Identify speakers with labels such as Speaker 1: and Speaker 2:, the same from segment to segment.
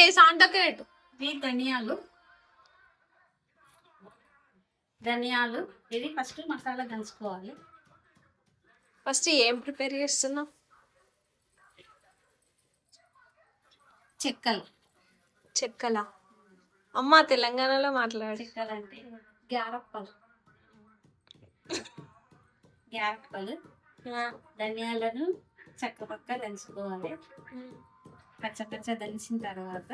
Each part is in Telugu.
Speaker 1: ఏ సాంటకేట్
Speaker 2: ఇవి ధనియాలు ఇది ఫస్ట్ మసాలా దంచుకోవాలి.
Speaker 1: ఫస్ట్ ఏం ప్రిపేర్ చేస్తున్నావు? చెక్కలా? అమ్మ తెలంగాణలో మాట్లాడు.
Speaker 2: చెక్కలు అంటే గ్యారప్పలు. ధనియాలను చక్క దంచుకోవాలి. పచ్చ దంచిన తర్వాత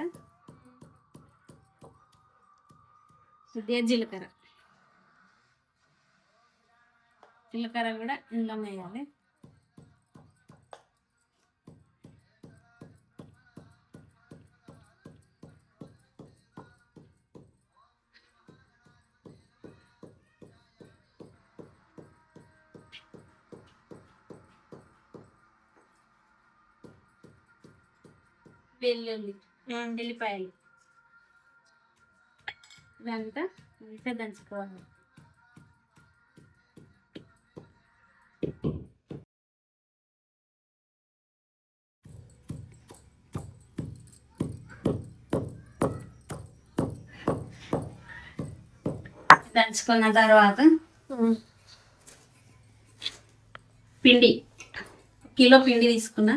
Speaker 2: కొద్దిగా జీలకర్ర కూడా ఇందులో వేయాలి. వెల్లిపాయలు ఇదంతా మంచిగా దంచుకోవాలి. దంచుకున్న తర్వాత పిండి కిలో పిండి తీసుకున్నా.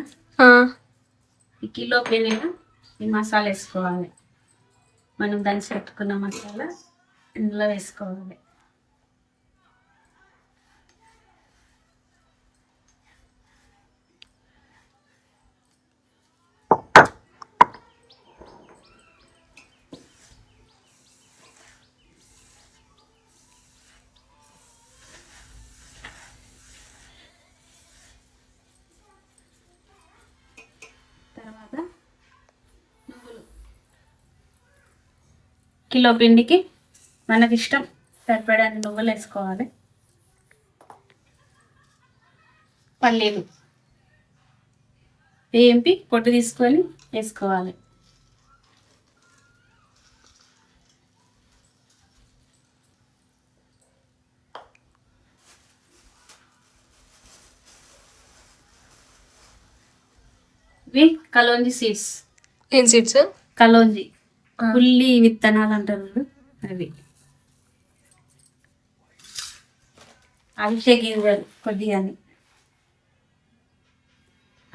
Speaker 2: ఈ కిలో పిండిలో ఈ మసాలా వేసుకోవాలి. మనం దంచి పెట్టుకున్న మసాలా ఇందులో వేసుకోవాలి. తర్వాత నువ్వులు కిలో పిండికి మనకి ఇష్టం సరిపడని నువ్వులు వేసుకోవాలి. పల్లీలు వేంపి పొట్టు తీసుకొని వేసుకోవాలి. ఇవి కలోంజీ సీడ్స్.
Speaker 1: ఏం సీడ్స్?
Speaker 2: కలోంజీ ఉల్లి విత్తనాలు అంటారు అవి. అవిసె గింజలు కొద్దిగా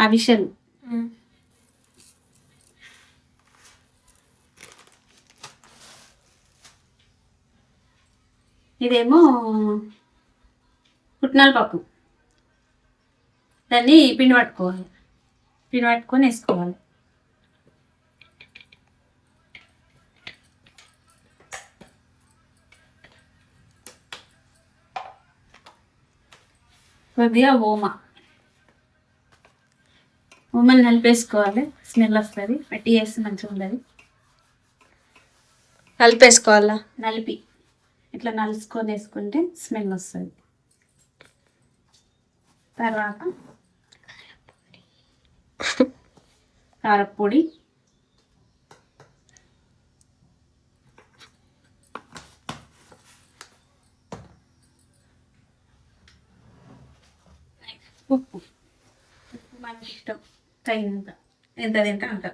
Speaker 2: అవిసెలు ఇదేమో పుట్నాల పప్పు. దాన్ని పిండి పట్టుకొని వేసుకోవాలి. కొద్దిగా ఓమని నలిపేసుకోవాలి. స్మెల్ వస్తుంది. పెట్టి వేస్తే మంచిగా ఉండదు.
Speaker 1: కలిపేసుకోవాలా?
Speaker 2: నలిపి ఇట్లా నలుసుకొని వేసుకుంటే స్మెల్ వస్తుంది. తర్వాత కారపొడి, ఉప్పు మన ఇష్టం తగినంత, ఎంత తింటే అంత.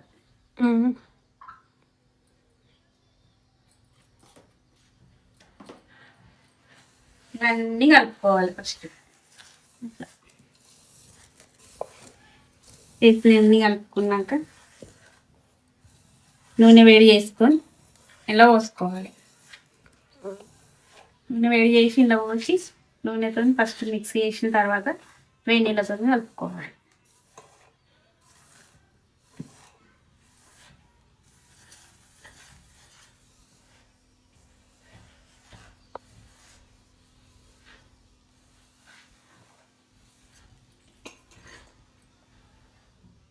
Speaker 2: ఇవన్నీ కలుపుకోవాలి. ఫస్ట్ అన్నీ కలుపుకున్నాక నూనె వేడి చేసుకొని ఇలా పోసుకోవాలి. నూనె వేడి చేసి ఇలా పోసి నూనెతో ఫస్ట్ మిక్స్ చేసిన తర్వాత వేడి నీళ్ళతో కలుపుకోవాలి.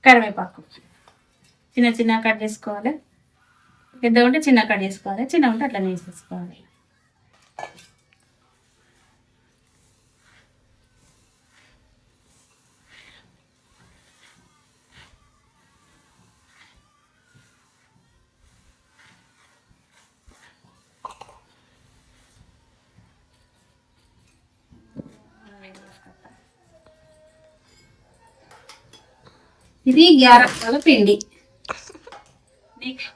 Speaker 2: కరివేపాకు చిన్న కట్ చేసుకోవాలి. పెద్ద ఉంటే చిన్న కట్ చేసుకోవాలి. చిన్న ఉంటే అట్లా వేసేసుకోవాలి. ఇది గ్యారప్పల పిండి. నెక్స్ట్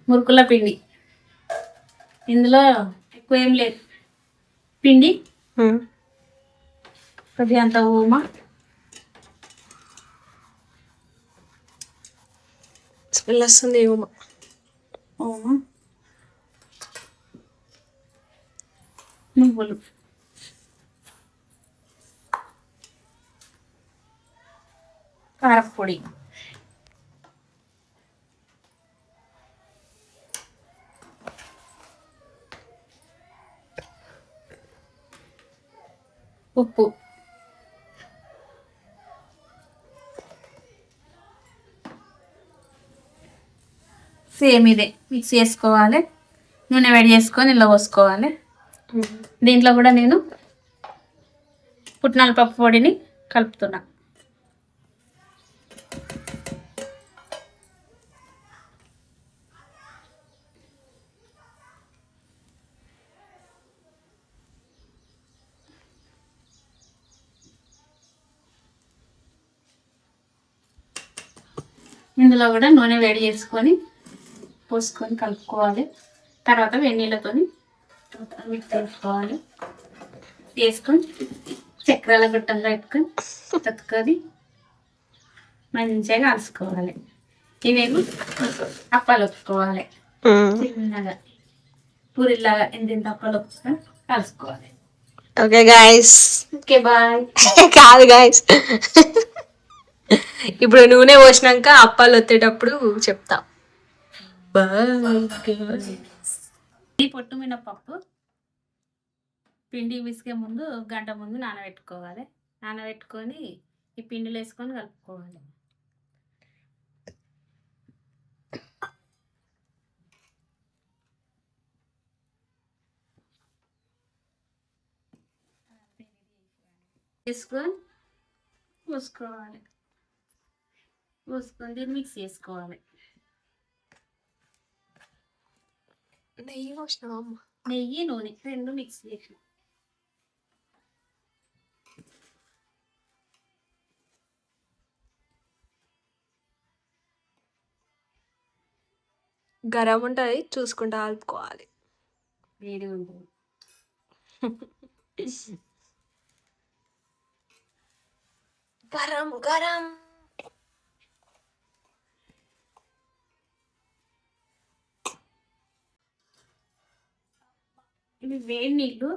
Speaker 2: మురుకుల పిండి. ఇందులో ఎక్కువ ఏం లేదు, పిండి కొద్దిగా అంత ఓమా,
Speaker 1: స్మెల్ వస్తుంది ఏమో.
Speaker 2: ఓమా, నువ్వులు, కారపొడి, ఉప్పు, సేమ్ ఇదే మిక్స్ చేసుకోవాలి. నూనె వేడి చేసుకొని ఇలా పోసుకోవాలి. దీంట్లో కూడా నేను పుట్నాల పప్పు పొడిని కలుపుతున్నా. ఇందులో కూడా నూనె వేడి చేసుకొని పోసుకొని కలుపుకోవాలి. తర్వాత వెన్నీళ్ళతో మిక్స్ చేసుకోవాలి. వేసుకొని చక్రాల గుట్టంగా పెట్టుకొని తక్కువది మంచిగా కాల్చుకోవాలి. ఇవేమో అప్పాలు ఒప్పుకోవాలి, చిన్నగా పూరిలాగా ఎంత అప్పాలు ఒప్పుకొని కాల్చుకోవాలి.
Speaker 1: Okay guys,
Speaker 2: okay bye.
Speaker 1: కాదు గాయస్, ఇప్పుడు నూనె పోసినాక అప్పాలు వచ్చేటప్పుడు చెప్తా.
Speaker 2: ఈ పొట్టు మినపప్పు పిండి పిసికే ముందు గంట ముందు నానబెట్టుకోవాలి. నానబెట్టుకొని ఈ పిండిలో వేసుకొని కలుపుకోవాలి. వేసుకొని పోసుకోవాలి. పోసుకొని దీన్ని మిక్స్ చేసుకోవాలి.
Speaker 1: నెయ్యి పోసినావా అమ్మ?
Speaker 2: నెయ్యి నూనె రెండు మిక్స్ చేసి
Speaker 1: గరం ఉంటుంది, చూసుకుంటా కలుపుకోవాలి.
Speaker 2: వేడి ఉంటుంది.
Speaker 1: గరం గరం.
Speaker 2: ఇవి వేడి నీళ్ళు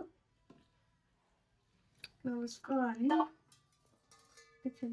Speaker 2: పోసుకోవాలి. ఎక్కువ